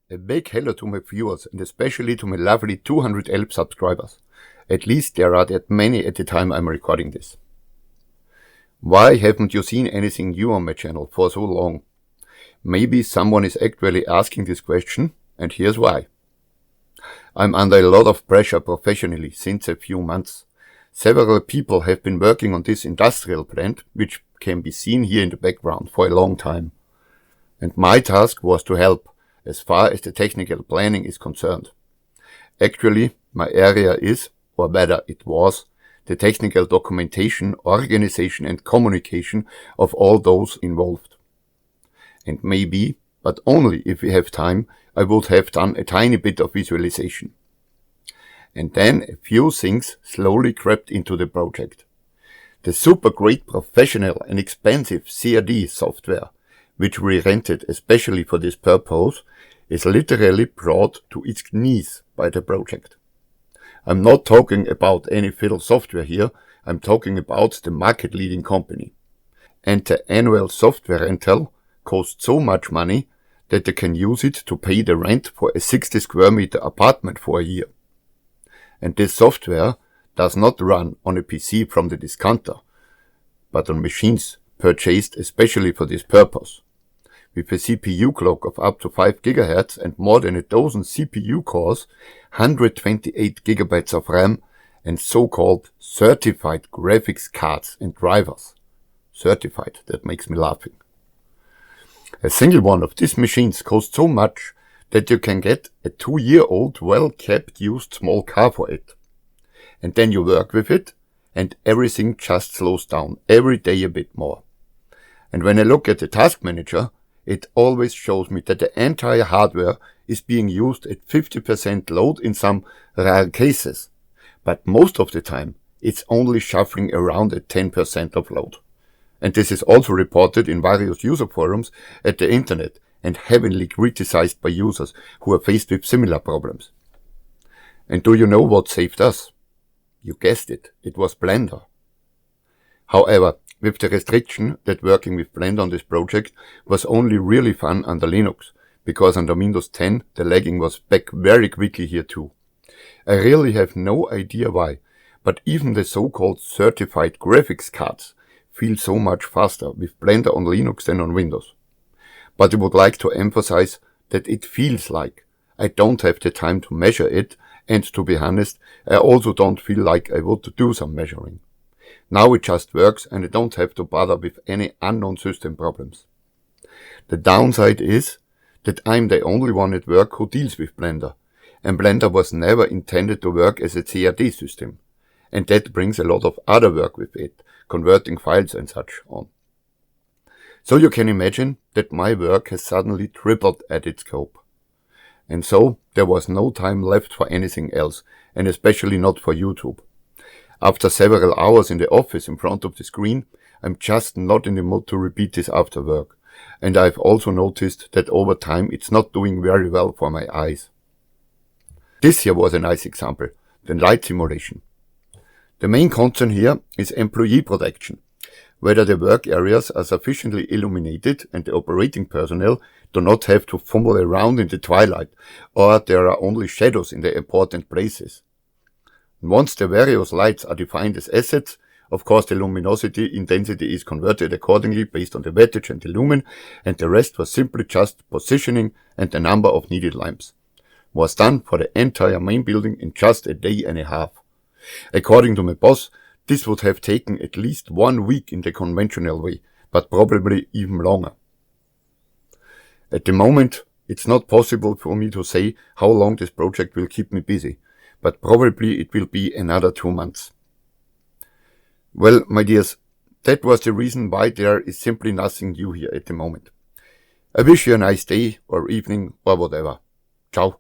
A big hello to my viewers and especially to my lovely 200 help subscribers. At least there are that many at the time I'm recording this. Why haven't you seen anything new on my channel for so long? Maybe someone is actually asking this question, and here's why. I'm under a lot of pressure professionally since a few months. Several people have been working on this industrial plant, which can be seen here in the background, for a long time. And my task was to help, as far as the technical planning is concerned. Actually, my area is, or rather it was, the technical documentation, organization and communication of all those involved. And maybe, but only if we have time, I would have done a tiny bit of visualization. And then a few things slowly crept into the project. The super great professional and expensive CAD software, which we rented especially for this purpose, is literally brought to its knees by the project. I'm not talking about any fiddle software here, I'm talking about the market-leading company. And the annual software rental costs so much money that they can use it to pay the rent for a 60 square meter apartment for a year. And this software does not run on a PC from the discounter, but on machines purchased especially for this purpose. With a CPU clock of up to 5 GHz and more than a dozen CPU cores, 128 GB of RAM and so-called certified graphics cards and drivers. Certified, that makes me laughing. A single one of these machines costs so much that you can get a 2-year-old well-kept used small car for it. And then you work with it and everything just slows down every day a bit more. And when I look at the task manager, it always shows me that the entire hardware is being used at 50% load in some rare cases. But most of the time, it's only shuffling around at 10% of load. And this is also reported in various user forums at the internet and heavily criticized by users who are faced with similar problems. And do you know what saved us? You guessed it, it was Blender. However, with the restriction that working with Blender on this project was only really fun under Linux, because under Windows 10 the lagging was back very quickly here too. I really have no idea why, but even the so-called certified graphics cards feel so much faster with Blender on Linux than on Windows. But I would like to emphasize that it feels like. I don't have the time to measure it, and to be honest, I also don't feel like I want to do some measuring. Now it just works and I don't have to bother with any unknown system problems. The downside is that I'm the only one at work who deals with Blender, and Blender was never intended to work as a CAD system, and that brings a lot of other work with it, converting files and such on. So you can imagine that my work has suddenly tripled at its scope. And so there was no time left for anything else, and especially not for YouTube. After several hours in the office in front of the screen, I'm just not in the mood to repeat this after work. And I've also noticed that over time it's not doing very well for my eyes. This here was a nice example, the light simulation. The main concern here is employee protection. Whether the work areas are sufficiently illuminated and the operating personnel do not have to fumble around in the twilight, or there are only shadows in the important places. Once the various lights are defined as assets, of course the luminosity intensity is converted accordingly based on the wattage and the lumen, and the rest was simply just positioning and the number of needed lamps. Was done for the entire main building in just a day and a half. According to my boss, this would have taken at least 1 week in the conventional way, but probably even longer. At the moment, it's not possible for me to say how long this project will keep me busy, but probably it will be another 2 months. Well, my dears, that was the reason why there is simply nothing new here at the moment. I wish you a nice day or evening or whatever. Ciao.